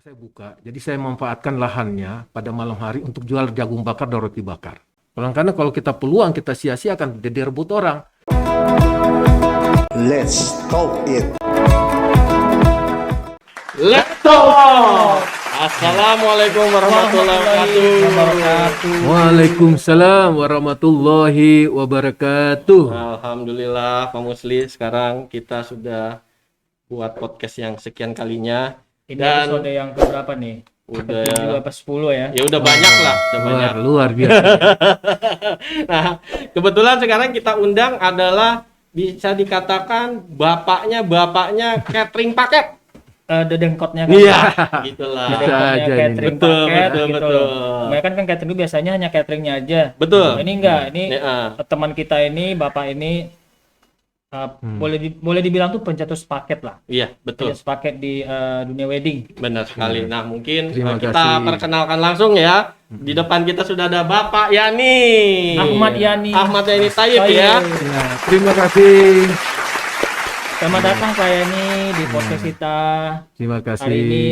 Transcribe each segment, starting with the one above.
Saya buka, jadi saya memanfaatkan lahannya pada malam hari untuk jual jagung bakar dan roti bakar. Karena kalau kita peluang kita sia-siakan, jadi rebut orang. Let's talk it. Let's talk. Assalamualaikum warahmatullahi wabarakatuh. Waalaikumsalam warahmatullahi wabarakatuh. Alhamdulillah Pak Musli, sekarang kita sudah buat podcast yang sekian kalinya. Ini Dan episode yang keberapa nih? udah Ke-7 apa 10 ya? ya udah banyak lah, udah banyak. Luar biasa. Nah, kebetulan sekarang kita undang adalah bisa dikatakan bapaknya catering paket. Dedengkotnya kan? Iya, gitulah. Bisa Dedengkotnya aja ini. catering Betul, paket betul, gitu betul. loh. Kebanyakan kan catering itu biasanya hanya cateringnya aja. Betul. Ini enggak, ini Ya, teman kita ini, bapak ini boleh dibilang tuh pencetus paket lah. iya, betul. Pencetus paket di dunia wedding. Benar sekali. Nah, mungkin Terima kita kasih. perkenalkan langsung ya. Di depan kita sudah ada Bapak Yani. Ahmad Yani. Ahmad Yani Tayyib Tayyib. ya. Ya, terima kasih. Selamat datang Pak Yani di podcast kita. Terima kasih. Hari ini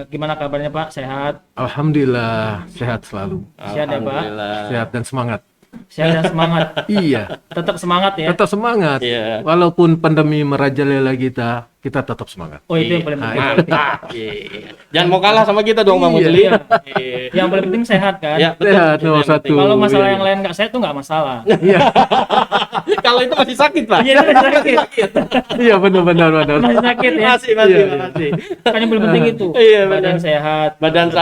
gimana kabarnya Pak? Sehat? Alhamdulillah, sehat selalu. Sehat ya, Pak? Alhamdulillah. Sehat dan semangat. Sehat dan semangat. Iya, Tetap semangat ya. tetap semangat. Iya. Walaupun pandemi merajalela kita tetap semangat. Oh, itu yang paling penting. Mantap. Iya. Jangan mau kalah sama kita dong, Bang Iya. Musli. Iya. Iya. Yang paling penting sehat kan? Ya, betul. Sehat, Itu nomor yang satu. penting. Kalau masalah Iya. yang lain nggak sehat tuh nggak masalah. Iya, Kalau itu masih sakit, Pak. Iya, itu masih sakit. iya benar. Masih sakit ya. Masih, Iya. masih. Kan yang paling penting itu. Iya, Badan benar. sehat. Badan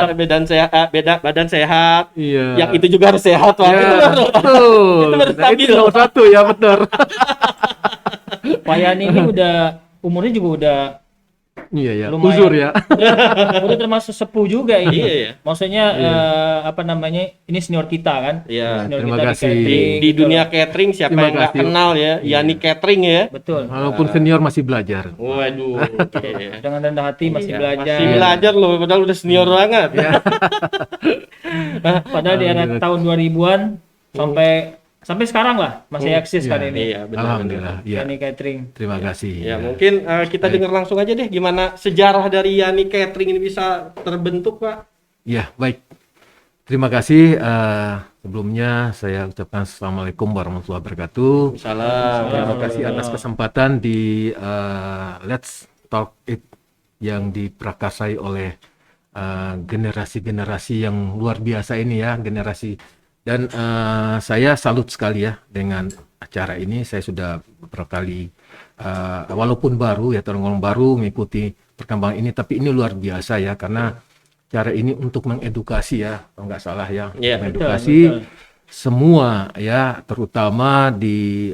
sehat. Iya. Yang itu juga harus sehat, Pak. Ya, Itu baru- betul. itu baru Nah, stabil itu nomor loh. satu ya, benar. Pak Yani ini udah umurnya juga udah Iya ya, lumayan. uzur ya. Udah termasuk sepuh juga ini. Iya, iya. Maksudnya apa namanya? Ini senior kita kan? Iya. Senior terima kita kasih. catering, Di gitu dunia loh. catering siapa Terima yang nggak kasih. kenal ya? Yani Catering ya. Betul. Walaupun senior masih belajar. Waduh. oke. Dengan rendah hati masih Iya, belajar. Masih belajar loh, padahal udah senior banget. Padahal di era tahun 2000-an sampai sekarang lah masih eksis kan ini. Iya, benar. Alhamdulillah. Ya, Yani catering. terima kasih. Ya, mungkin kita dengar langsung aja deh gimana sejarah dari Yani Catering ini bisa terbentuk, Pak. Ya, baik. Terima kasih. Sebelumnya saya ucapkan Assalamualaikum warahmatullahi wabarakatuh. Salam. Terima kasih atas kesempatan di Let's Talk It yang diprakarsai oleh generasi-generasi yang luar biasa ini ya, generasi. Dan saya salut sekali ya dengan acara ini. Saya sudah beberapa kali, walaupun baru ya, tergolong baru mengikuti perkembangan ini, tapi ini luar biasa ya, karena cara ini untuk mengedukasi ya, kalau nggak salah ya, Iya, mengedukasi betul. semua ya, terutama di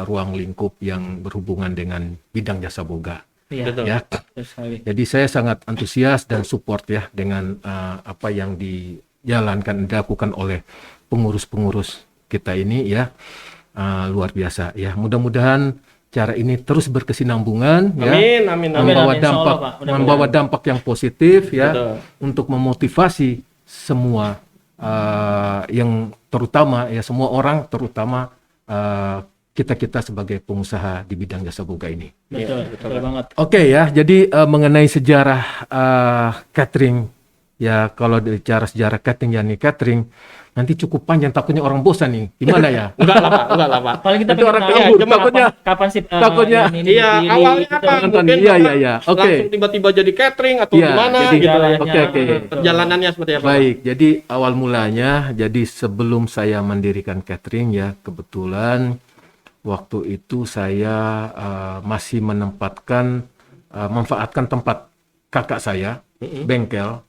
ruang lingkup yang berhubungan dengan bidang jasa boga Iya. Betul. ya. Betul sekali. Jadi saya sangat antusias dan support ya dengan apa yang dijalankan, dilakukan oleh pengurus-pengurus kita ini ya, luar biasa ya. Mudah-mudahan cara ini terus berkesinambungan ya, Amin, amin, amin. membawa Insya Allah, dampak, Pak. Mudah-mudahan. membawa dampak yang positif ya, Betul. untuk memotivasi semua yang terutama ya, semua orang, terutama kita sebagai pengusaha di bidang jasa boga ini. Betul, betul banget. Oke ya, jadi mengenai sejarah catering ya, kalau bicara sejarah catering Yani Catering nanti cukup panjang, takutnya orang bosan nih. Gimana ya? Enggak lah, Pak. Paling kita Nanti orang tahu kabur, kapan- takutnya- kapan sih takutnya- Yani ini Iya, berdiri, awalnya gitu. apa? Nonton. Mungkin Iya, Bapak iya. Oke. langsung tiba-tiba jadi catering atau Iya, gimana jadi gitu. jalannya. Oke. Perjalanannya seperti apa? Pak? Baik, jadi awal mulanya, jadi sebelum saya mendirikan catering ya, kebetulan waktu itu saya masih memanfaatkan tempat kakak saya, bengkel.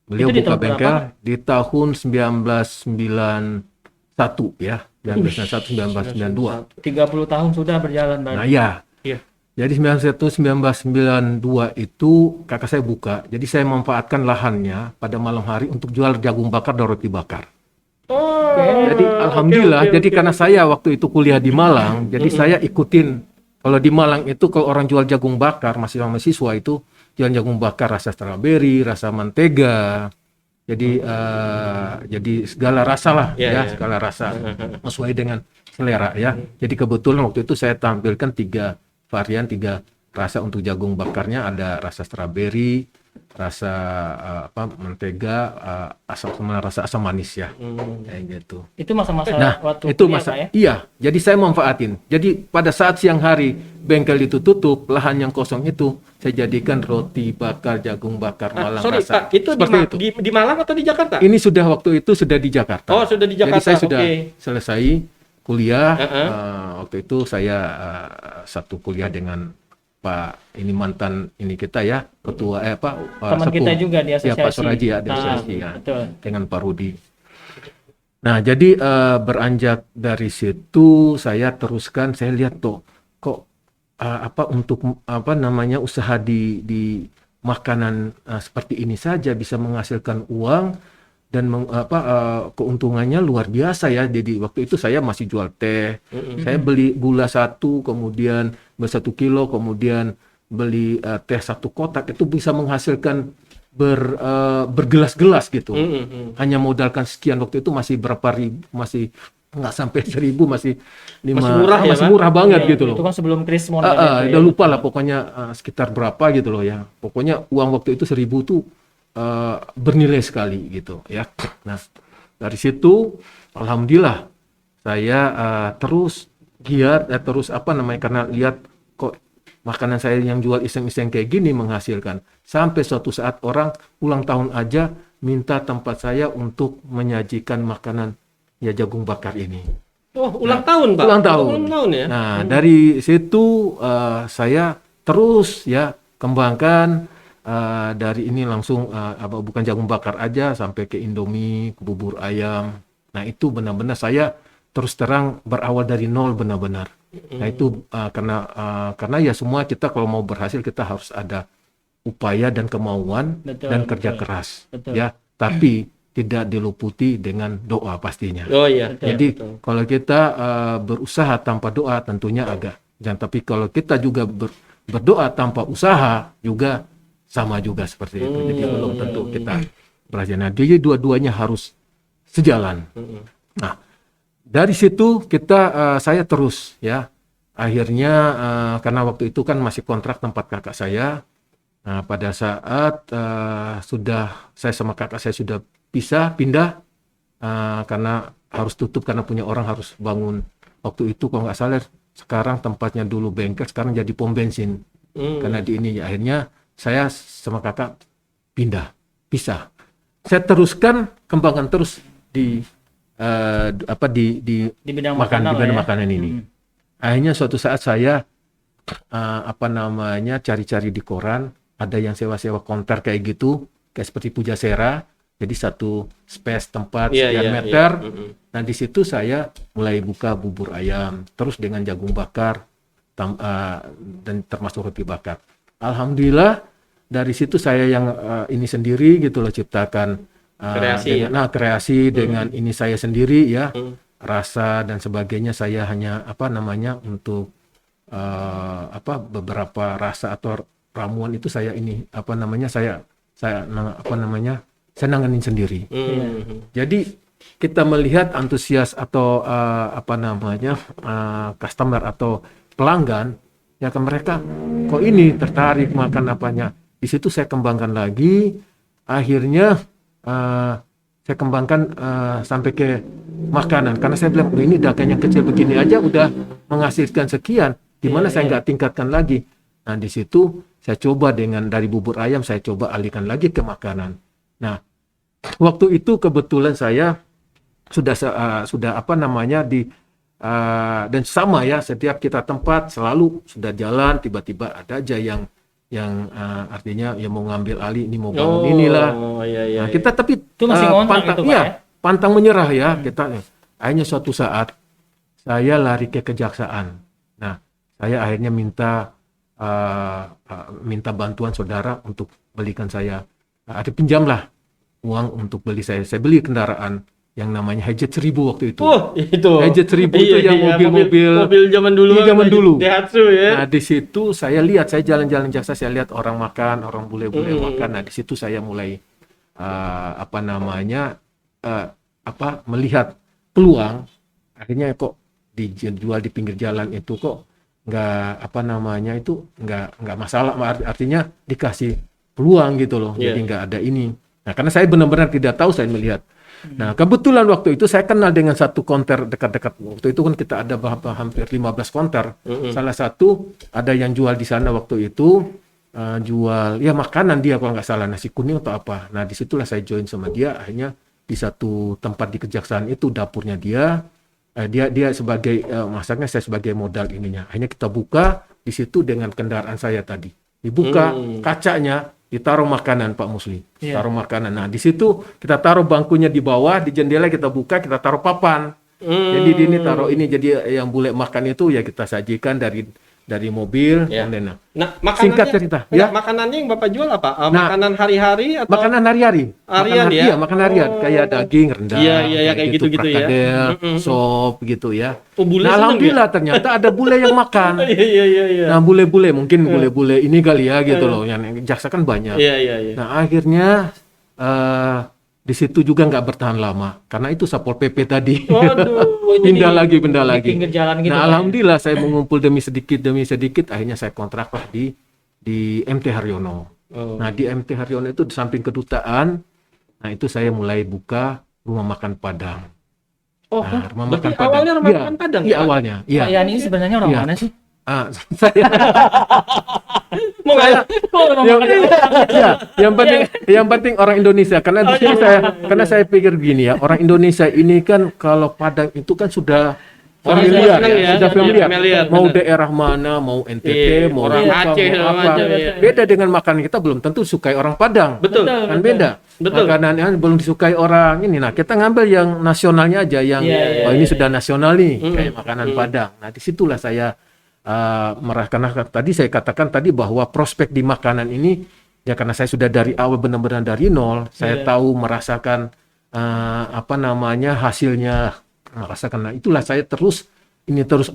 Beliau Itu di buka tahun bengkel berapa? di tahun 1991 ya, 1991, 1992. 30 tahun sudah berjalan Nah Bang. ya, Iya. jadi 1992 itu kakak saya buka, jadi saya memanfaatkan lahannya pada malam hari untuk jual jagung bakar dan roti bakar. Oh, Jadi alhamdulillah, jadi karena saya waktu itu kuliah di Malang, jadi saya ikutin. Kalau di Malang itu kalau orang jual jagung bakar, masih mahasiswa itu jual jagung bakar rasa strawberry, rasa mentega. Jadi segala rasa lah Iya, ya, iya. segala rasa sesuai dengan selera ya. Jadi kebetulan waktu itu saya tampilkan 3 varian, 3 rasa untuk jagung bakarnya ada rasa strawberry, rasa mentega, rasa asam manis ya, kayak gitu. Itu masa-masa Nah, waktu itu kuliah, masa Pak, ya? iya. Jadi saya manfaatin. Jadi pada saat siang hari bengkel itu tutup, lahan yang kosong itu saya jadikan roti bakar, jagung bakar, Malang Sorry rasa. Pak, itu di Malang atau di Jakarta? Ini sudah waktu itu sudah di Jakarta. Oh, sudah di Jakarta. Jadi saya sudah oke. selesai kuliah. Uh-uh. Waktu itu saya satu kuliah dengan Pak ini mantan ini kita ya, ketua Teman kita juga di Ya, Pak asosiasi. Suraji ya, di Nah, asosiasi ya, betul. dengan Pak Rudi. Nah, jadi beranjak dari situ saya teruskan, saya lihat tuh kok untuk usaha di makanan seperti ini saja bisa menghasilkan uang dan keuntungannya luar biasa ya. Jadi waktu itu saya masih jual teh, saya beli gula 1, kemudian beli 1 kilo, kemudian beli teh 1 kotak, itu bisa menghasilkan bergelas-gelas gitu. Hanya modalkan sekian, waktu itu masih berapa ribu, masih nggak sampai 1.000, masih murah ya, masih Pak? murah banget Iya, gitu loh. Itu kan sebelum kris moneter. Udah lupa lah pokoknya sekitar berapa gitu loh ya. Pokoknya uang waktu itu 1.000 tuh bernilai sekali gitu ya. Nah, dari situ alhamdulillah saya terus giat, terus karena lihat kok makanan saya yang jual iseng-iseng kayak gini menghasilkan. Sampai suatu saat orang ulang tahun aja minta tempat saya untuk menyajikan makanan ya jagung bakar ini. Oh, ulang tahun, Pak. Ulang tahun. Ulang tahun ya. Nah, dari situ saya terus ya kembangkan dari ini langsung bukan jagung bakar aja sampai ke Indomie, ke bubur ayam. Nah, itu benar-benar saya terus terang berawal dari nol benar-benar. Nah, itu karena ya semua kita kalau mau berhasil kita harus ada upaya dan kemauan dan kerja keras. Betul. Ya, tapi tidak diluputi dengan doa pastinya. Oh iya. Jadi betul. kalau kita berusaha tanpa doa tentunya agak jangan, tapi kalau kita juga berdoa tanpa usaha juga sama juga seperti itu. Jadi belum tentu kita berhasil. Nah, jadi dua-duanya harus sejalan. Nah, dari situ saya terus ya. Akhirnya karena waktu itu kan masih kontrak tempat kakak saya. Nah, pada saat saya sama kakak saya sudah pindah karena harus tutup karena punya orang harus bangun. Waktu itu kalau nggak salah sekarang tempatnya dulu bengkel, sekarang jadi pom bensin. Karena di ini akhirnya saya sama kakak pisah. Saya teruskan kembangkan terus di bidang makanan ini. Akhirnya suatu saat saya cari-cari di koran, ada yang sewa-sewa konter kayak gitu, kayak seperti Pujasera. Jadi satu space tempat sekian meter. Nah, di situ saya mulai buka bubur ayam, terus dengan jagung bakar dan termasuk roti bakar. Alhamdulillah dari situ saya yang ini sendiri gitu loh, ciptakan kreasi dengan ini saya sendiri ya. Rasa dan sebagainya saya hanya untuk beberapa rasa atau ramuan itu saya saya nanganin sendiri. Jadi kita melihat antusias atau customer atau pelanggan ya, ke mereka kok ini tertarik makan apanya. Di situ saya kembangkan lagi, akhirnya saya kembangkan sampai ke makanan, karena saya bilang ini dagangnya kecil begini aja udah menghasilkan sekian, gimana saya nggak tingkatkan lagi. Nah, di situ saya coba dari bubur ayam saya coba alihkan lagi ke makanan. Nah, waktu itu kebetulan saya sudah dan sama ya, setiap kita tempat selalu sudah jalan, tiba-tiba ada aja yang artinya yang mau ngambil alih, ini mau bangun inilah. Nah, kita tapi itu masih ngontrak itu, Pak, ya? Pantang menyerah ya kita. Akhirnya suatu saat saya lari ke kejaksaan. Nah, saya akhirnya minta bantuan saudara untuk belikan saya, ada pinjamlah uang untuk beli saya beli kendaraan yang namanya Hijet 1000 waktu itu. Oh, itu. Hijet 1000 itu yang mobil zaman dulu. Iya, zaman dulu. Daihatsu ya. Nah, di situ saya lihat, saya jalan-jalan Jaksa, saya lihat orang makan, orang bule-bule makan. Nah, di situ saya mulai melihat peluang. Akhirnya kok dijual di pinggir jalan itu kok apa namanya itu nggak masalah, artinya dikasih peluang gitu loh. Iya. Jadi nggak ada ini. Nah, karena saya benar-benar tidak tahu, saya melihat. Nah, kebetulan waktu itu saya kenal dengan satu konter dekat-dekat. Waktu itu kan kita ada hampir 15 konter. Salah satu ada yang jual di sana waktu itu, jual ya makanan dia kalau nggak salah, nasi kuning atau apa. Nah, disitulah saya join sama dia. Akhirnya di satu tempat di kejaksaan itu dapurnya dia. Dia sebagai masaknya, saya sebagai modal ininya. Akhirnya kita buka di situ dengan kendaraan saya tadi. Dibuka kacanya, ditaruh makanan Pak Musli. Iya. Taruh makanan. Nah, di situ kita taruh bangkunya di bawah, di jendela kita buka, kita taruh papan. Jadi di ini taruh ini, jadi yang bule makan itu ya kita sajikan dari mobil. Ya. Kemudian, Nah, makanannya, singkat cerita, enggak, ya. makanannya yang Bapak jual apa? Nah, Makanan hari-hari atau makanan hari-hari. Harian ya? Iya, makanan harian. Oh. Kayak daging, rendang. Iya, kayak gitu-gitu ya. prakadel, sop gitu ya. Oh, bule Nah, seneng alhamdulillah ternyata ada bule yang makan. Iya. Nah, bule-bule mungkin bule-bule ini kali ya gitu loh. Yang jaksa kan banyak. Iya. Nah, akhirnya di situ juga nggak bertahan lama karena itu Satpol PP tadi. Waduh, itu pindah di lagi. pinggir jalan gitu. Nah, Pak, ya? alhamdulillah saya mengumpul demi sedikit, akhirnya saya kontrak lah di MT Haryono. Oh. Nah, di MT Haryono itu di samping kedutaan, nah itu saya mulai buka rumah makan Padang. Oh, Nah, rumah berarti makan Padang. awalnya rumah Iya, makan Padang Iya, ya, Pak? awalnya. Iya. Pak Yani ini sebenarnya orang Iya. mana sih? Saya Mau nggak? yang penting orang Indonesia, karena di sini karena saya pikir gini ya, orang Indonesia ini kan kalau Padang itu kan sudah familiar senang ya, ya, sudah familiar. familiar, Mau benar. daerah mana, mau NTT, Iya, mau orang apa, Aceh, mau segala apa. macam, iya. Beda dengan makanan kita, belum tentu sukai orang Padang. Betul. Kan beda. Betul. Makanan yang belum disukai orang ini. Nah, kita ngambil yang nasionalnya aja, yang Iya, oh ini sudah nasional nih, kayak makanan Padang. Nah, disitulah saya karena tadi saya katakan tadi bahwa prospek di makanan ini ya, karena saya sudah dari awal benar-benar dari nol, saya tahu merasakan apa namanya hasilnya, merasakan. Nah, itulah saya terus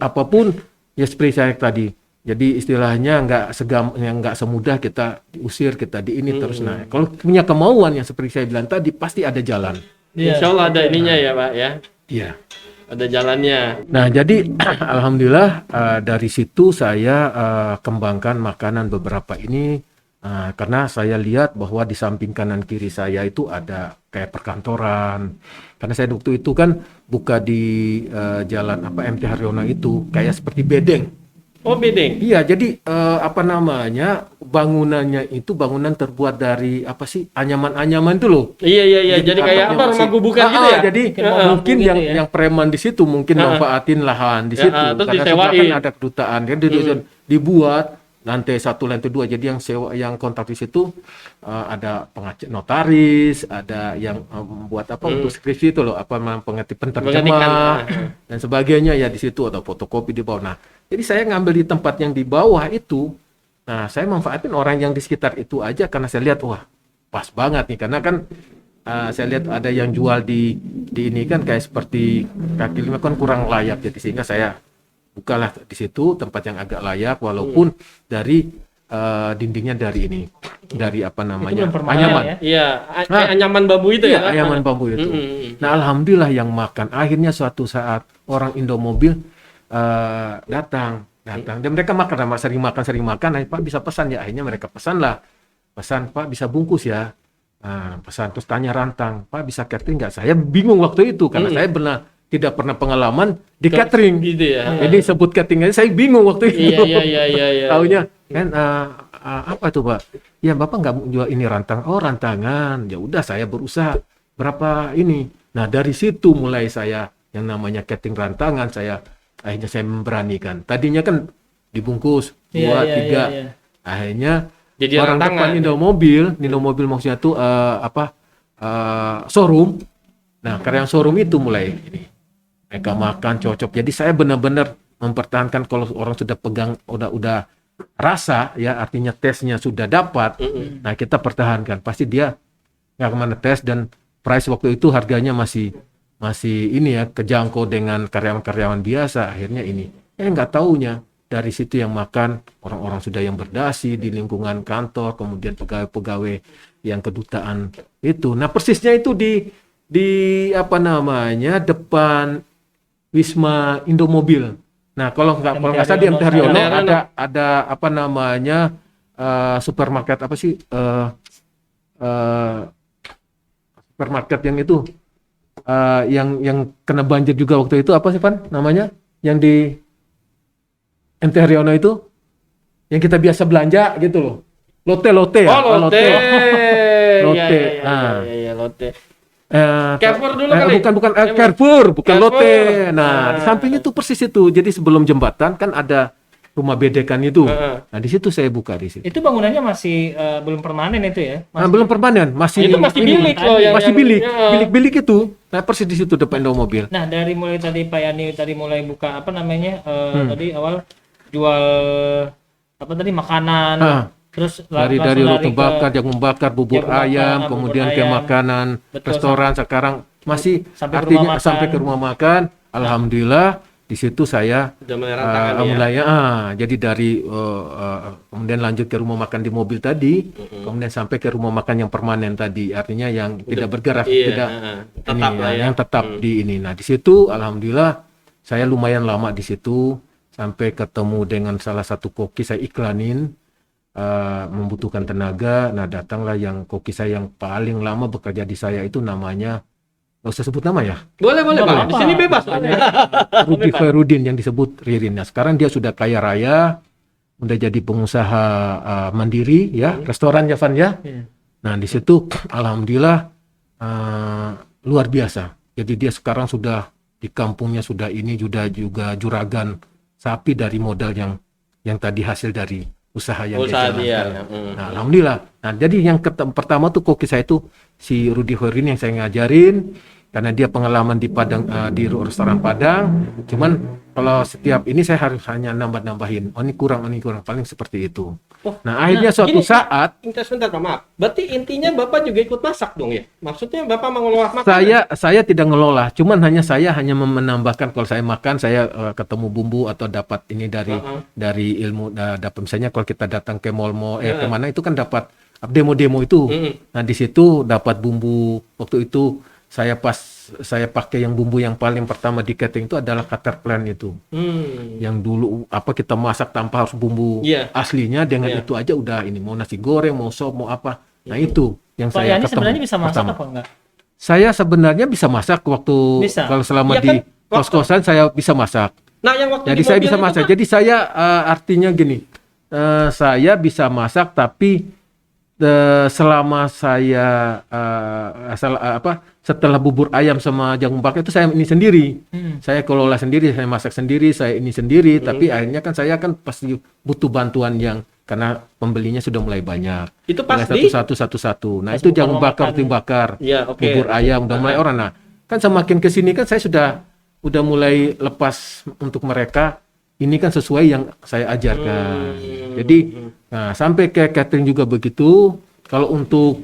apapun ya seperti saya tadi. Jadi istilahnya nggak semudah kita diusir, kita di ini terus. Nah, kalau punya kemauan yang seperti saya bilang tadi, pasti ada jalan. Insya Allah ada ininya ya, Pak ya. Iya. Ada jalannya. Nah, jadi alhamdulillah dari situ saya kembangkan makanan beberapa ini karena saya lihat bahwa di samping kanan kiri saya itu ada kayak perkantoran. Karena saya waktu itu kan buka di jalan MT Haryono itu kayak seperti bedeng. Oh, bedeng. Iya, jadi apa namanya, bangunannya itu bangunan terbuat dari apa sih, anyaman-anyaman itu loh. Iya. Jadi kayak atapnya apa, rumah masih- gubukan gitu ya? Jadi Kayak mungkin gitu yang ya. yang preman di situ mungkin manfaatin lahan di Ya, situ. terus Karena disewain. sebelah kan ada kedutaan, kan dibuat lantai 1, lantai 2. Jadi yang kontrak di situ ada notaris, ada yang membuat untuk skripsi itu loh, penerjemah Pengetikkan. dan sebagainya ya di situ, atau fotokopi di bawah. Nah, jadi saya ngambil di tempat yang di bawah itu. Nah, saya manfaatin orang yang di sekitar itu aja karena saya lihat wah, pas banget nih, karena kan saya lihat ada yang jual di ini kan kayak seperti kaki lima kan kurang layak, jadi sehingga saya bukalah di situ tempat yang agak layak, walaupun dari dindingnya dari ini, dari apa namanya, belum permanen anyaman. ya? Iya, kayak anyaman bambu itu Iya, ya. anyaman bambu itu. Nah, alhamdulillah yang makan. Akhirnya suatu saat orang Indomobil datang, dan mereka makan, sering makan. Nah, Pak bisa pesan ya, akhirnya mereka pesan Pak bisa bungkus ya. Nah, pesan, terus tanya rantang, Pak bisa catering nggak? Saya bingung waktu itu karena saya tidak pernah pengalaman di catering. Gitu ya. Jadi sebut catering aja saya bingung waktu itu. Iya. Taunya kan apa tuh Pak? Ya Bapak nggak jual ini rantang. Oh, rantangan. Ya udah, saya berusaha berapa ini. Nah, dari situ mulai saya yang namanya catering rantangan, akhirnya saya memberanikan. Tadinya kan dibungkus 2, 3. Iya. Akhirnya Jadi orang rantangan. depan Indomobil maksudnya tuh showroom. Nah, karena yang showroom itu mulai ini. Mereka makan cocok. Jadi saya benar-benar mempertahankan, kalau orang sudah pegang, udah rasa ya, artinya tesnya sudah dapat. Nah, kita pertahankan. Pasti dia nggak kemana tes, dan price waktu itu harganya masih ini ya, kejangkau dengan karyawan-karyawan biasa. Akhirnya ini. Nggak taunya dari situ yang makan orang-orang sudah yang berdasi di lingkungan kantor, kemudian pegawai-pegawai yang kedutaan itu. Nah, persisnya itu di apa namanya, depan Wisma Indomobil. Nah, kalau nggak salah di MT Haryono ada apa namanya supermarket apa sih supermarket yang itu yang kena banjir juga waktu itu apa sih Pan namanya yang di MT Haryono itu yang kita biasa belanja gitu loh. Lotte ya. Oh, Lotte. Lotte. Iya, Lotte. Carrefour dulu kali? Bukan Carrefour, bukan Carrefour. Lotte. Nah, di sampingnya tuh persis itu. Jadi sebelum jembatan kan ada rumah bedekan itu. Nah, di situ saya buka di situ. Itu bangunannya masih belum permanen itu ya? Nah, belum permanen, masih Itu masih bilik loh masih bilik itu. Nah, persis di situ depan Indomobil. Nah, dari mulai tadi Pak Yani tadi mulai buka apa namanya? Tadi awal jual apa tadi makanan. Terus dari roti bakar, jagung bakar, bubur ayam, kemudian ke makanan, restoran sekarang masih sampai artinya sampai ke rumah makan. Alhamdulillah di situ saya udah mulai rantangan mulai jadi dari kemudian lanjut ke rumah makan di mobil tadi, kemudian sampai ke rumah makan yang permanen tadi, artinya yang tidak bergerak, tidak tetap ini, lah ya. yang tetap di ini. Nah di situ alhamdulillah saya lumayan lama di situ sampai ketemu dengan salah satu koki saya iklanin. Membutuhkan tenaga, nah datanglah yang koki saya yang paling lama bekerja di saya itu namanya, nggak usah sebut nama ya, Boleh Pak, di sini bebas. Rudi Khairudin yang disebut Ririn. Nah sekarang dia sudah kaya raya, udah jadi pengusaha mandiri ya, restoran ya Van ya. Nah di situ alhamdulillah luar biasa. Jadi dia sekarang sudah di kampungnya sudah ini juga juragan sapi dari modal yang tadi hasil dari usaha yang dia jalankan. Nah, alhamdulillah. Nah, jadi yang pertama tuh koki saya itu si Rudi Horin yang saya ngajarin karena dia pengalaman di Padang di restoran Padang. Cuman kalau setiap ini saya harus hanya nambahin. Oh ini kurang paling seperti itu. Nah, akhirnya suatu saat Sebentar Pak, maaf. Berarti intinya Bapak juga ikut masak dong ya? Maksudnya Bapak mengelola makanan? Saya tidak ngelola, cuman saya hanya menambahkan kalau saya makan saya ketemu bumbu atau dapat ini dari ilmu dapat misalnya kalau kita datang ke mall kemana itu kan dapat demo itu. Nah di situ dapat bumbu waktu itu saya pakai yang bumbu yang paling pertama di catering itu adalah cutter plant itu. Yang dulu kita masak tanpa harus bumbu aslinya dengan itu aja udah ini mau nasi goreng, mau sop, mau apa. Nah itu yang Pak saya Yani ketemu. sebenarnya bisa masak pertama. apa enggak? Saya sebenarnya bisa masak waktu kalau selama Iya di kan, kos-kosan saya bisa masak. Nah, yang waktu Jadi di saya mobil bisa itu, masak. Pak? Jadi saya artinya gini, saya bisa masak tapi selama saya setelah bubur ayam sama jagung bakar itu saya ini sendiri. Saya kelola sendiri, saya masak sendiri, saya ini sendiri. Tapi akhirnya kan saya kan pasti butuh bantuan yang karena pembelinya sudah mulai banyak. Itu pas mulai satu. Nah itu jagung bakar, roti bakar, bubur ayam udah mulai orang. Nah kan semakin kesini kan saya udah mulai lepas untuk mereka. Ini kan sesuai yang saya ajarkan. Jadi nah, sampai ke catering juga begitu. Kalau untuk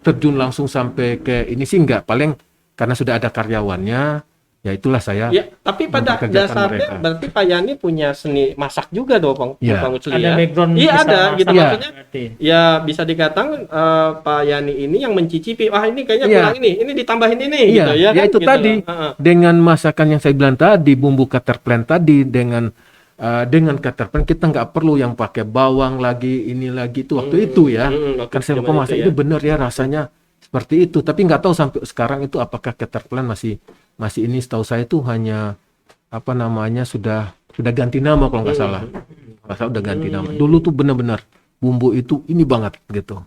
terjun langsung sampai ke ini sih enggak. Paling karena sudah ada karyawannya, ya itulah saya. Ya, tapi pada dasarnya berarti Pak Yani punya seni masak juga dong, Bang. Ya. Ada background. Iya ada, gitu ya. maksudnya. Ya bisa dikatakan Pak Yani ini yang mencicipi. Wah ini kayaknya kurang ini ditambahin ini, gitu ya. Ya kan? itu gitu tadi dengan masakan yang saya bilang tadi, bumbu cutter plant tadi dengan cutter plant kita nggak perlu yang pakai bawang lagi ini lagi itu waktu itu ya. Kan saya masak itu benar ya rasanya seperti itu. Tapi nggak tahu sampai sekarang itu apakah cutter plant masih ini. Setahu saya itu hanya apa namanya sudah ganti nama kalau nggak salah. Udah ganti nama. Dulu tuh benar-benar bumbu itu ini banget gitu.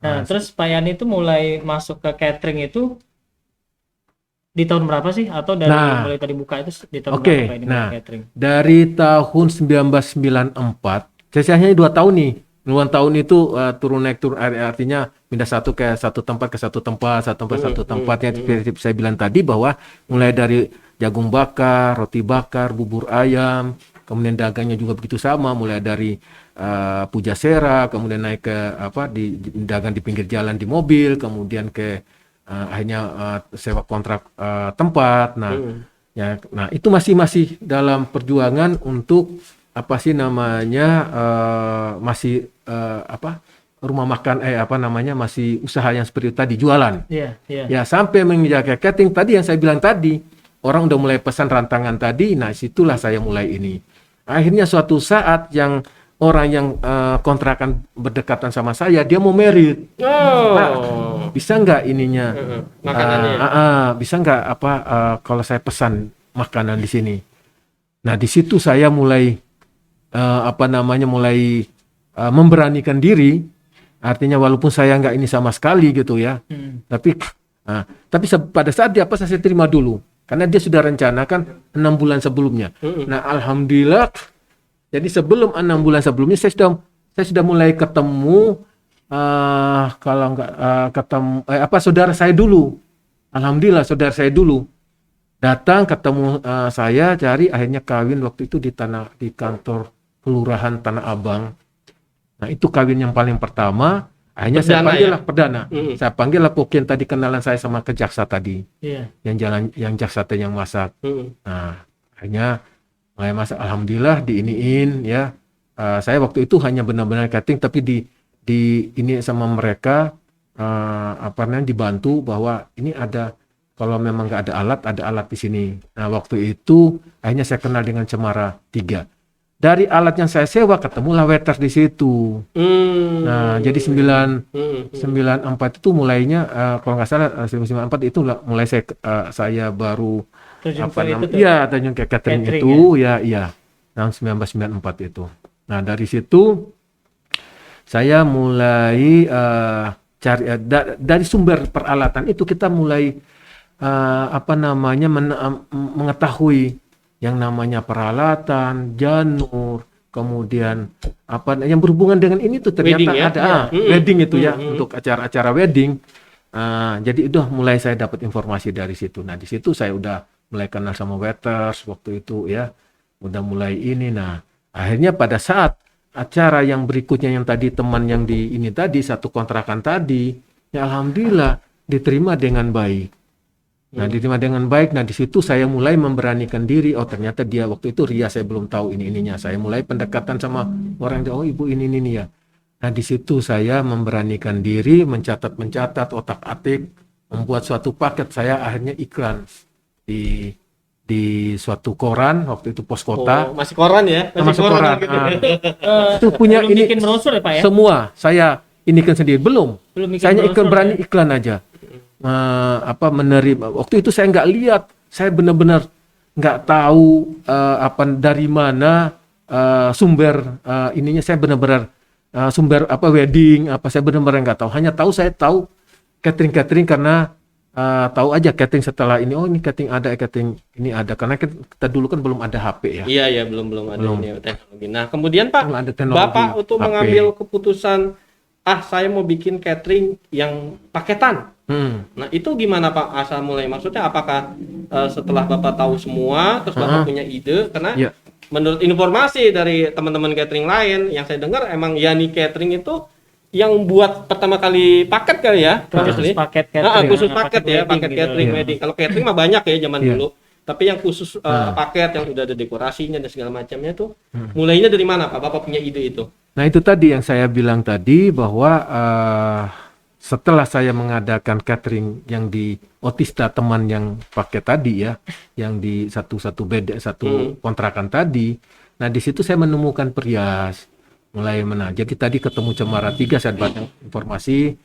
Nah, terus Pak Yani itu mulai masuk ke catering itu di tahun berapa sih? Atau dari mulai tadi buka itu di tahun berapa ini catering? Dari tahun 1994, saya hanya 2 tahun nih. 2 tahun itu turun artinya pindah satu tempat ke satu tempat, satu tempatnya seperti saya bilang tadi bahwa mulai dari jagung bakar, roti bakar, bubur ayam, kemudian dagangnya juga begitu sama, mulai dari Pujasera, kemudian naik ke dagang di pinggir jalan di mobil, kemudian ke akhirnya sewa kontrak tempat. Nah, nah itu masih dalam perjuangan untuk masih rumah makan masih usaha yang seperti tadi jualan. Ya sampai menjaga catering tadi yang saya bilang tadi orang udah mulai pesan rantangan tadi. Nah, situlah saya mulai ini. Akhirnya suatu saat yang orang yang kontrakan berdekatan sama saya, dia mau merit. Pak, bisa nggak ininya makanannya. bisa nggak kalau saya pesan makanan di sini. Nah, di situ saya mulai mulai memberanikan diri. Artinya walaupun saya nggak ini sama sekali gitu ya, tapi pada saat dia pesan saya terima dulu, karena dia sudah rencanakan 6 bulan sebelumnya. Nah, alhamdulillah. Jadi sebelum 6 bulan sebelumnya saya sudah mulai ketemu kalau nggak ketemu saudara saya dulu. Alhamdulillah saudara saya dulu datang ketemu saya, cari, akhirnya kawin waktu itu di kantor kelurahan Tanah Abang. Nah, itu kawin yang paling pertama. Akhirnya saya panggil lah perdana. Saya panggil lah Kokin tadi, kenalan saya sama ke jaksa tadi. Yang jaksa tadi yang masak. Nah, akhirnya mulai masak, alhamdulillah diiniin ya. Saya waktu itu hanya benar-benar catering, tapi di ini sama mereka dibantu bahwa ini ada, kalau memang nggak ada alat di sini. Nah, waktu itu akhirnya saya kenal dengan Cemara 3. Dari alat yang saya sewa ketemulah waiters di situ. Nah, jadi 94 itu mulainya kalau nggak salah 94 itu mulai saya baru terjun ke catering itu ya tahun 1994 itu. Nah, dari situ saya mulai cari dari sumber peralatan itu, kita mulai mengetahui yang namanya peralatan, janur, kemudian yang berhubungan dengan ini tuh ternyata wedding, ada wedding itu ya, untuk acara-acara wedding. Jadi udah mulai saya dapat informasi dari situ. Nah, di situ saya udah mulai kenal sama waiters waktu itu ya, udah mulai ini. Nah, akhirnya pada saat acara yang berikutnya yang tadi teman yang di ini tadi, satu kontrakan tadi, ya alhamdulillah diterima dengan baik. Nah, diterima dengan baik. Nah, di situ saya mulai memberanikan diri. Oh, ternyata dia waktu itu Ria, saya belum tahu ininya. Saya mulai pendekatan sama orang, oh ibu ini ya. Nah, di situ saya memberanikan diri, mencatat otak-atik, membuat suatu paket. Saya akhirnya iklan di suatu koran, waktu itu Pos Kota. Masih koran ya? Masih koran. Gitu. Itu punya belum ini bikin brosur ya, Pak ya? Semua saya inikan sendiri. Belum saya iklan, berani ya? iklan aja. Menerima. Waktu itu saya nggak lihat. Saya benar-benar nggak tahu dari mana sumber ininya. Saya benar-benar sumber wedding saya benar-benar nggak tahu. Hanya tahu, saya tahu catering karena tahu aja catering setelah ini. Oh, ini catering ini ada, karena kita dulu kan belum ada HP ya. Iya belum ada ini teknologi. Nah, kemudian Pak, Bapak untuk HP. mengambil keputusan saya mau bikin catering yang paketan. Nah, itu gimana Pak asal mulai? Maksudnya apakah setelah Bapak tahu semua terus Bapak punya ide? Karena menurut informasi dari teman-teman catering lain yang saya dengar, emang Yani Catering itu yang buat pertama kali paket kali ya, khusus paket catering. Khusus paket ya, paket gitu. catering wedding. Kalau catering mah banyak ya zaman dulu. Tapi yang khusus paket yang udah ada dekorasinya dan segala macamnya tuh, mulainya dari mana Pak? Bapak punya ide itu? Nah, itu tadi yang saya bilang tadi, bahwa setelah saya mengadakan catering yang di Otista, teman yang pakai tadi ya, yang di satu kontrakan tadi. Nah, di situ saya menemukan perias. Jadi tadi ketemu Cemara 3, saya dapat informasi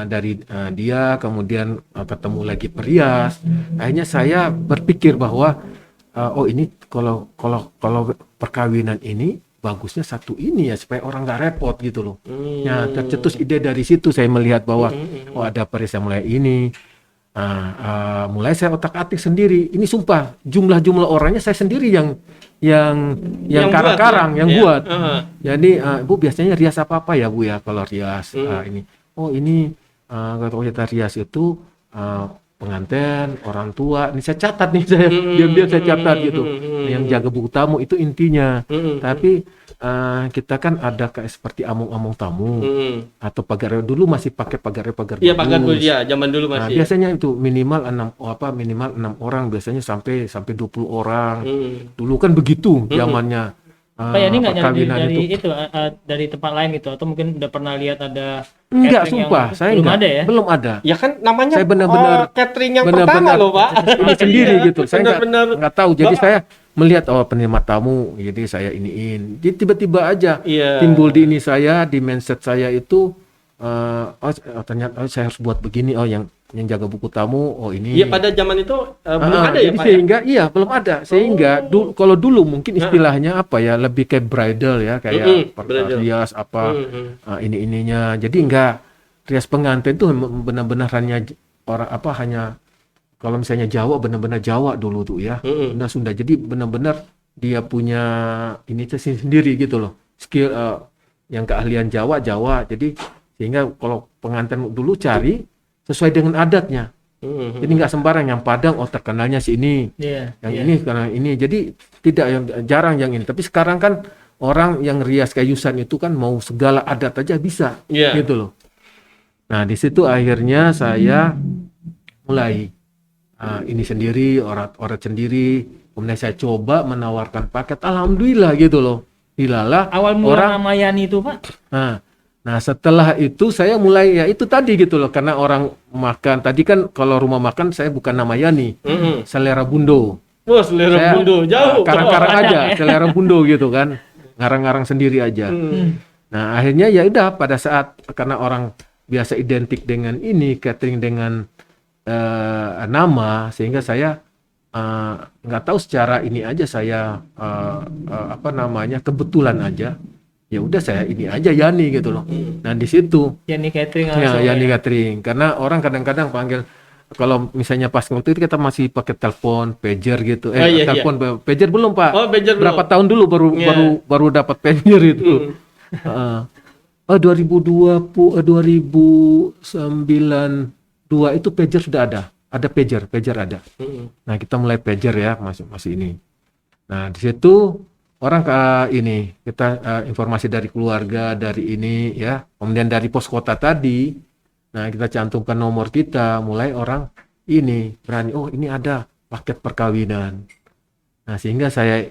dari dia, kemudian ketemu lagi perias. Akhirnya saya berpikir bahwa ini kalau perkawinan ini bagusnya satu ini ya, supaya orang nggak repot gitu loh. Nah, tercetus ide dari situ. Saya melihat bahwa ada perias yang mulai ini. Mulai saya otak-atik sendiri. Ini sumpah jumlah orangnya saya sendiri yang karang-karang yang buat. Jadi Bu biasanya rias apa ya Bu ya, kalau rias ini. Oh, ini kalau kita rias itu pengantin, orang tua. Ini saya catat nih, saya diam-diam saya catat gitu. Yang jaga buku tamu itu intinya. Tapi kita kan ada kayak seperti among-among tamu atau pagar, dulu masih pakai pagar iya, pagar ya, zaman dulu masih. Nah, biasanya itu minimal 6 orang, biasanya sampai 20 orang. Dulu kan begitu zamannya. Pak Yani nggak nyari perkawinan dari itu. itu dari tempat lain gitu atau mungkin udah pernah lihat ada Enggak, catering yang sumpah, saya belum enggak. ada ya? Belum ada. Ya kan namanya Saya benar-benar catering yang benar-benar pertama loh, Pak. ini sendiri Iya, gitu. Saya benar-benar. nggak tahu. Jadi Bapak- saya melihat penerima tamu, jadi saya iniin. Jadi tiba-tiba aja Iya. timbul di ini saya, di mindset saya itu, ternyata saya harus buat begini. Yang jaga buku tamu, ini. Iya, pada zaman itu belum ada ya, jadi Pak. sehingga iya belum ada. Sehingga kalau dulu mungkin istilahnya apa ya, lebih kayak bridal ya, kayak bridal. rias apa ininya. Jadi enggak, rias pengantin tuh benar-benar hanya orang apa, hanya kalau misalnya Jawa benar-benar Jawa dulu tuh ya. Benar Sunda. Jadi benar-benar dia punya ini sendiri gitu loh. Skill yang keahlian Jawa. Jadi sehingga kalau pengantin dulu cari sesuai dengan adatnya. Jadi nggak sembarang yang Padang terkenalnya si ini. Yang ini karena ini. Jadi tidak yang jarang yang ini. Tapi sekarang kan orang yang rias kayusan itu kan mau segala adat aja bisa. Gitu loh. Nah, di situ akhirnya saya mulai ini sendiri, orat sendiri. Kemudian saya coba menawarkan paket. Alhamdulillah gitu loh. Dilalah Awal mula nama Yani itu, Pak? Nah, setelah itu saya mulai ya itu tadi gitu loh, karena orang makan tadi kan kalau rumah makan saya bukan nama Yani, Selera Bundo. Wah, Selera Bundo jauh. Karang-karang aja, Selera Bundo gitu kan, ngarang-ngarang sendiri aja. Nah, akhirnya ya udah pada saat karena orang biasa identik dengan ini catering dengan nama, sehingga saya nggak tahu secara ini aja saya kebetulan aja. Ya udah saya ini aja Yani gitu loh. Nah di situ Yani Catering Yani Catering, karena orang kadang-kadang panggil kalau misalnya pas waktu itu kita masih pakai telepon pager gitu. Telepon pager belum Pak. Pager berapa belum. tahun dulu baru dapat pager itu. 2002 itu pager sudah ada pager ada. Nah kita mulai pager ya masih ini. Nah di situ orang kita informasi dari keluarga, dari ini ya, kemudian dari pos kota tadi. Nah, kita cantumkan nomor kita, mulai orang ini berani, ini ada paket perkawinan. Nah, sehingga saya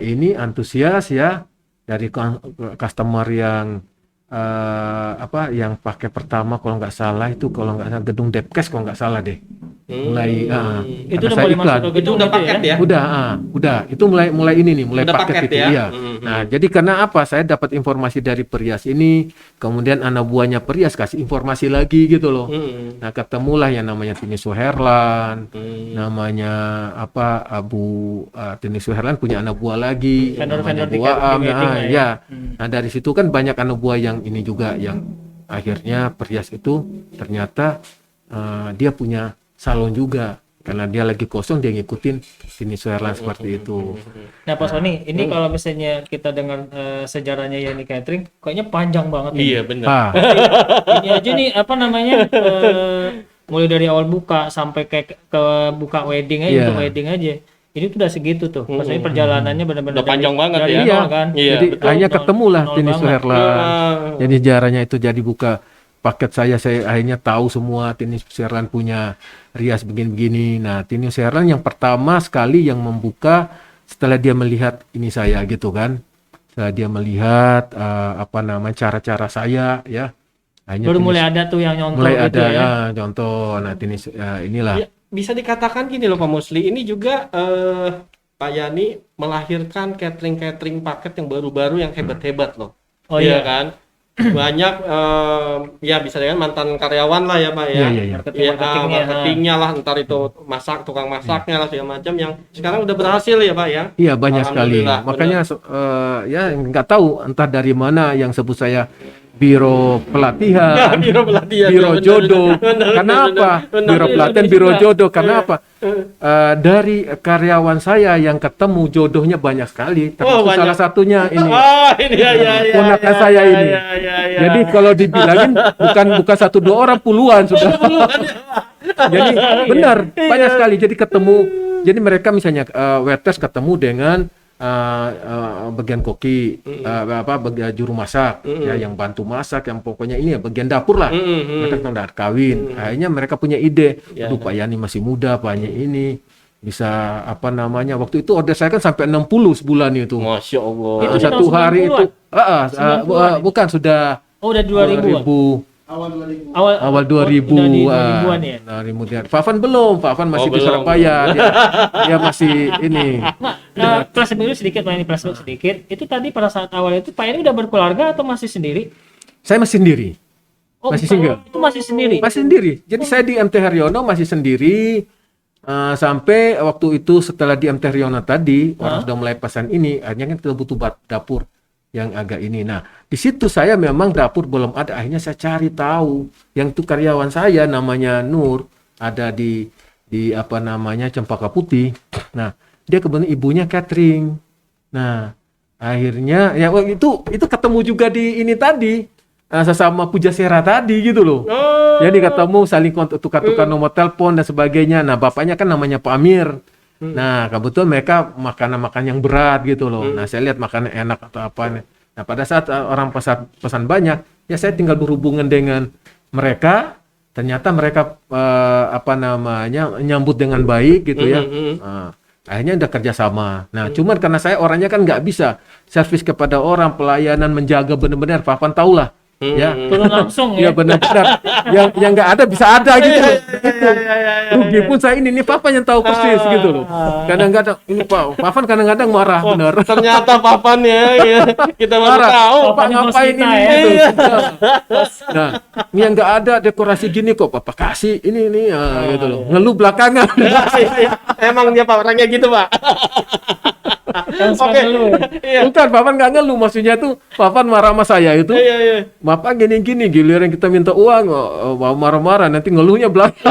ini antusias ya dari customer yang yang pakai pertama kalau nggak salah itu gedung Depkes kalau nggak salah deh. Mulai itu udah mulai masuk ke gedung, itu udah paket ya? Udah itu mulai ini nih, mulai udah paket itu ya? Iya. Nah, jadi karena apa? Saya dapat informasi dari Perias ini, kemudian anak buahnya Perias kasih informasi lagi gitu loh. Nah, ketemulah yang namanya Tini Suherlan, namanya Abu Tini Suherlan punya anak buah lagi, namanya Buah ya. Nah, dari situ kan banyak anak buah yang ini juga yang akhirnya Perias itu ternyata dia punya salon juga, karena dia lagi kosong dia ngikutin Tini Suherlan seperti itu. Nah Pak Sony, ini kalau misalnya kita dengar sejarahnya Yani Catering, kayaknya panjang banget. Iya benar. Ini aja nih mulai dari awal buka sampai ke buka wedding aja, untuk wedding aja. Ini tuh udah segitu tuh. Maksudnya perjalanannya benar-benar udah panjang banget ya. Iya, kan? Jadi hanya ketemulah Tini Suherlan. Jadi jaranya itu jadi buka paket saya akhirnya tahu semua Tini Suherlan punya rias begini-begini. Nah, Tini Suherlan yang pertama sekali yang membuka setelah dia melihat ini saya gitu kan. Setelah dia melihat cara-cara saya ya. Akhirnya baru mulai ada tuh yang nyontoh mulai gitu ada ya. Contoh. Nah, Tini inilah. Ya, bisa dikatakan gini loh Pak Musli, ini juga Pak Yani melahirkan catering paket yang baru-baru yang hebat-hebat loh. Oh iya Kan? Banyak ya bisa dengan mantan karyawan lah ya Pak ya. Marketingnya lah, entar itu tukang masaknya lah segala macam yang sekarang udah berhasil ya Pak ya. Iya banyak sekali. Makanya ya nggak tahu entah dari mana yang sebut saya biro pelatihan, biro jodoh. Karena apa? Biro pelatihan, biro jodoh. Karena apa? Dari karyawan saya yang ketemu jodohnya banyak sekali. Termasuk salah satunya ini. Ponakan saya ini. Jadi kalau dibilangin bukan 1-2 orang, puluhan sudah. Jadi benar banyak sekali. Jadi ketemu. Jadi mereka misalnya waitress ketemu dengan bagian koki, bagian juru masak, ya yang bantu masak, yang pokoknya ini ya bagian dapur lah. Mereka udah kawin, akhirnya mereka punya ide, Pak Yani masih muda, Pak Yani ini bisa apa namanya, waktu itu order saya kan sampai 60 sebulan itu. Masya Allah. Itu di Satu tahun hari 90-an? itu bukan sudah Oh, udah 2000-an. 2000 awal 2000 udah di 2000-an ya. kemudian Fafan belum, Fafan masih di belum. Surabaya, dia masih ini. Flashback dulu sedikit, main flashback sedikit. Itu tadi pada saat awal itu Pak Yani udah berkeluarga atau masih sendiri? Saya masih sendiri. Oh, Masih Pak single. Yani itu masih sendiri. Masih sendiri. Jadi saya di MT Haryono masih sendiri. Sampai waktu itu setelah di MT Haryono tadi orang sudah mulai pesan ini, akhirnya kan kita butuh dapur yang agak ini. Nah, di situ saya memang dapur belum ada. Akhirnya saya cari tahu. Yang itu karyawan saya namanya Nur, ada di apa namanya Cempaka Putih. Nah, dia kebetulan ibunya catering. Nah, akhirnya ya itu ketemu juga di ini tadi. Sesama Pujasera tadi gitu loh. Jadi ketemu saling tukar-tukar nomor telepon dan sebagainya. Nah, bapaknya kan namanya Pak Amir. Nah, kebetulan mereka makanan yang berat gitu loh. Nah, saya lihat makanan enak atau apa. Nah, pada saat orang pesan banyak, ya saya tinggal berhubungan dengan mereka. Ternyata mereka apa namanya menyambut dengan baik gitu ya. Akhirnya udah kerjasama. Nah, cuman karena saya orangnya kan nggak bisa servis kepada orang, pelayanan menjaga benar-benar. Papan tahulah. Ya, Turun langsung ya ya. benar-benar yang nggak ada bisa ada gitu loh. Rugi pun saya ini Papa yang tahu persis gitu loh. Kadang-kadang ini Pak Papan kadang-kadang marah benar. Ternyata Papan ya, kita baru tahu. Papa ngapain kita ini ya. gitu. Nah, ini yang nggak ada dekorasi gini kok Papa kasih ini gitu loh. Ngeluh belakangan. Emang dia Pak orangnya gitu Pak. Yang suka Oke. ngeluh ya. Iya. Bukan Papan nggak ngeluh, maksudnya tuh Papan marah sama saya itu. Iya. Bapak gini-gini, giliran kita minta uang, marah-marah, nanti ngeluhnya belakang.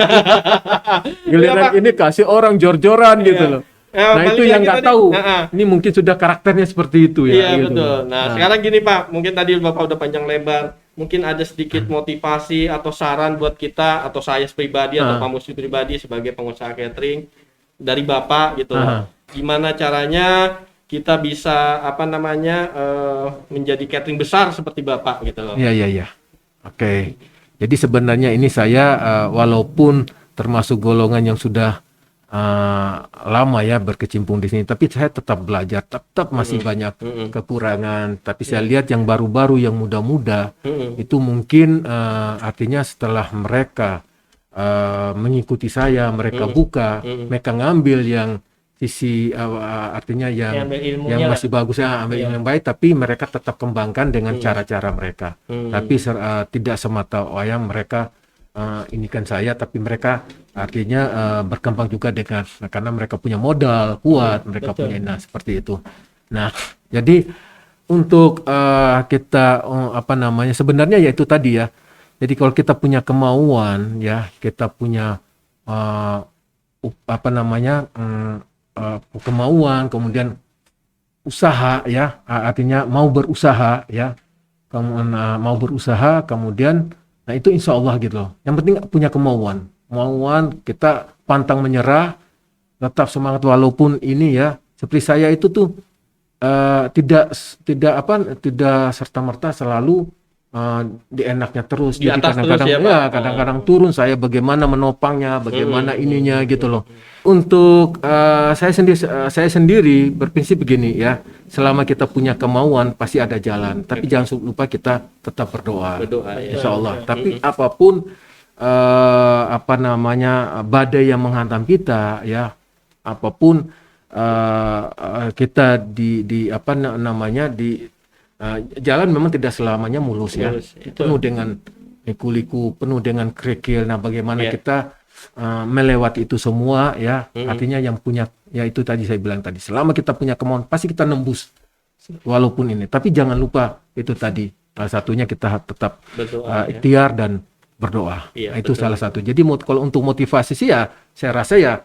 Giliran ini kasih orang jor-joran gitu loh. Nah itu yang nggak tahu. Ini mungkin sudah karakternya seperti itu ya. Iya gitu. betul. Nah, sekarang gini Pak, mungkin tadi Bapak udah panjang lebar, mungkin ada sedikit motivasi atau saran buat kita atau saya pribadi atau Pak Musli pribadi sebagai pengusaha catering dari Bapak gitu loh. Gimana caranya kita bisa apa namanya menjadi catering besar seperti Bapak gitu loh. Iya. Oke. Jadi sebenarnya ini saya walaupun termasuk golongan yang sudah lama ya berkecimpung di sini, tapi saya tetap belajar, tetap masih banyak kekurangan. Tapi saya lihat yang baru-baru, yang muda-muda itu mungkin artinya setelah mereka mengikuti saya, mereka buka, mereka ngambil yang sisi artinya yang masih bagus ya, ambil yang baik, tapi mereka tetap kembangkan dengan cara-cara mereka. Tapi tidak semata wayang mereka ini kan saya, tapi mereka artinya berkembang juga dengan karena mereka punya modal kuat, mereka punya seperti itu. Nah, jadi untuk kita apa namanya sebenarnya ya itu tadi ya. Jadi kalau kita punya kemauan ya, kita punya apa namanya kemauan, kemudian usaha ya, artinya mau berusaha ya, mau berusaha, kemudian nah itu insya Allah gitu loh. Yang penting punya kemauan kita pantang menyerah, tetap semangat walaupun ini ya, seperti saya itu tuh tidak serta-merta selalu di enaknya terus. Di Jadi atas kadang-kadang terus ya, Pak? kadang-kadang turun saya bagaimana menopangnya, bagaimana ininya gitu loh. Untuk saya sendiri berprinsip begini ya, selama kita punya kemauan pasti ada jalan, tapi jangan lupa kita tetap berdoa insya Allah. Tapi apapun apa namanya badai yang menghantam kita ya, apapun kita di apa namanya di jalan memang tidak selamanya mulus ya, penuh dengan liku-liku, penuh dengan kerikil. Nah, bagaimana kita melewati itu semua ya, artinya yang punya ya itu tadi saya bilang tadi, selama kita punya kemauan pasti kita nembus walaupun ini. Tapi jangan lupa itu tadi, salah satunya kita tetap ikhtiar dan berdoa. Itu salah satu. Jadi kalau untuk motivasi sih ya saya rasa ya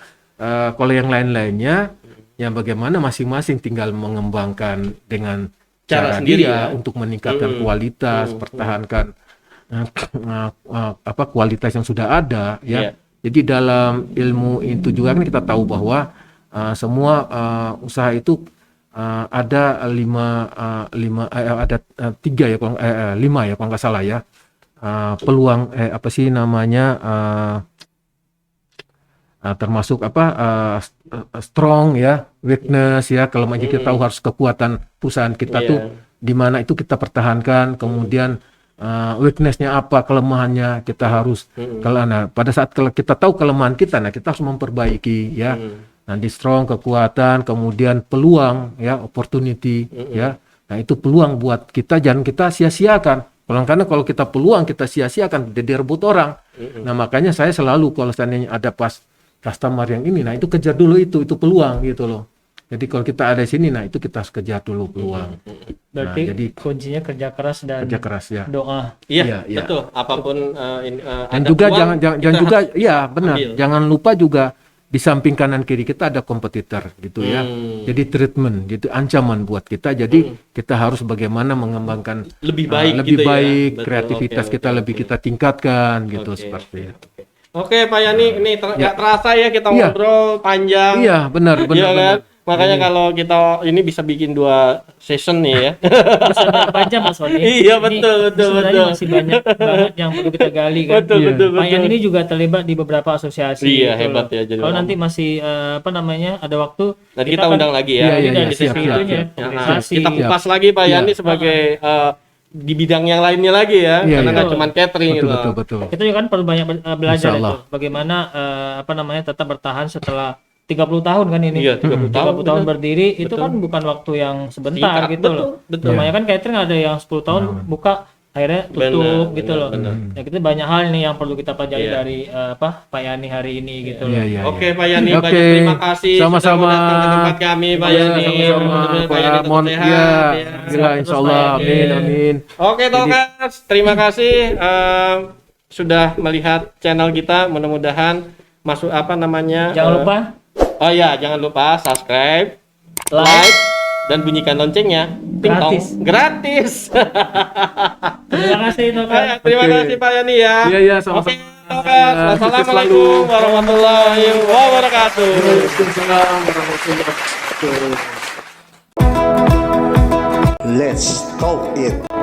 kalau yang lain-lainnya yang bagaimana masing-masing tinggal mengembangkan dengan cara sendiri dia ya, untuk meningkatkan kualitas, pertahankan apa kualitas yang sudah ada ya. Jadi dalam ilmu itu juga kan kita tahu bahwa semua usaha itu ada tiga ya, lima ya kalau nggak salah ya, peluang apa sih namanya termasuk strong ya, weakness ya. Kelemahan kita tahu harus kekuatan perusahaan kita tuh di mana itu kita pertahankan. Kemudian weaknessnya apa, kelemahannya kita harus pada saat kita tahu kelemahan kita, nah kita harus memperbaiki ya. Nanti strong kekuatan, kemudian peluang ya, opportunity ya. Nah itu peluang buat kita, jangan kita sia-siakan. Karena kalau kita peluang kita sia-siakan, direbut orang. Nah makanya saya selalu kalau seandainya ada customer yang ini, nah itu kejar dulu itu peluang gitu loh. Jadi kalau kita ada di sini, nah itu kita harus kejar dulu peluang. Berarti nah, jadi kuncinya kerja keras dan doa. Iya, betul. Apapun dan juga jangan juga ya benar. Ambil. Jangan lupa juga di samping kanan kiri kita ada kompetitor gitu ya. Jadi treatment, gitu ancaman buat kita. Jadi kita harus bagaimana mengembangkan lebih baik ya? Kreativitas kita lebih kita tingkatkan gitu seperti itu. Oke Pak Yani, ini nggak terasa ya kita ngobrol panjang. Iya benar. Iya kan? Makanya kalau kita ini bisa bikin 2 session nih ya. Bisa berapa jam Mas Wadi? Iya betul. Masih banyak banget yang perlu kita gali kan. Betul. Pak Yani ini juga terlibat di beberapa asosiasi. Iya hebat ya. Kalau nanti masih ada waktu. Nanti kita undang lagi ya. Siap. Kita kupas lagi Pak Yani sebagai di bidang yang lainnya lagi ya, karena nggak cuma catering gitu. Betul. Kita juga kan perlu banyak belajar itu. Bagaimana tetap bertahan setelah 30 tahun kan ini. Iya, 30 tahun berdiri itu kan bukan waktu yang sebentar gitu loh. Namanya kan catering ada yang 10 tahun buka akhirnya tutup gitu loh. Nah, kita banyak hal nih yang perlu kita pelajari dari Pak Yani hari ini gitu loh. Oke Pak Yani, banyak terima kasih sama-sama sudah datang ke tempat kami Pak Yani. Pak Ramon ya. Insyaallah amin. Oke Tolkers, terima kasih sudah melihat channel kita. Mudah-mudahan masuk jangan lupa jangan lupa subscribe, like, dan bunyikan loncengnya. Gratis. Terima kasih Tolkers. Terima kasih Pak Yani ya. Iya, sama-sama. Oke, Tolkers. Wassalamualaikum warahmatullahi wabarakatuh. Waalaikumsalam warahmatullahi wabarakatuh. Let's talk it.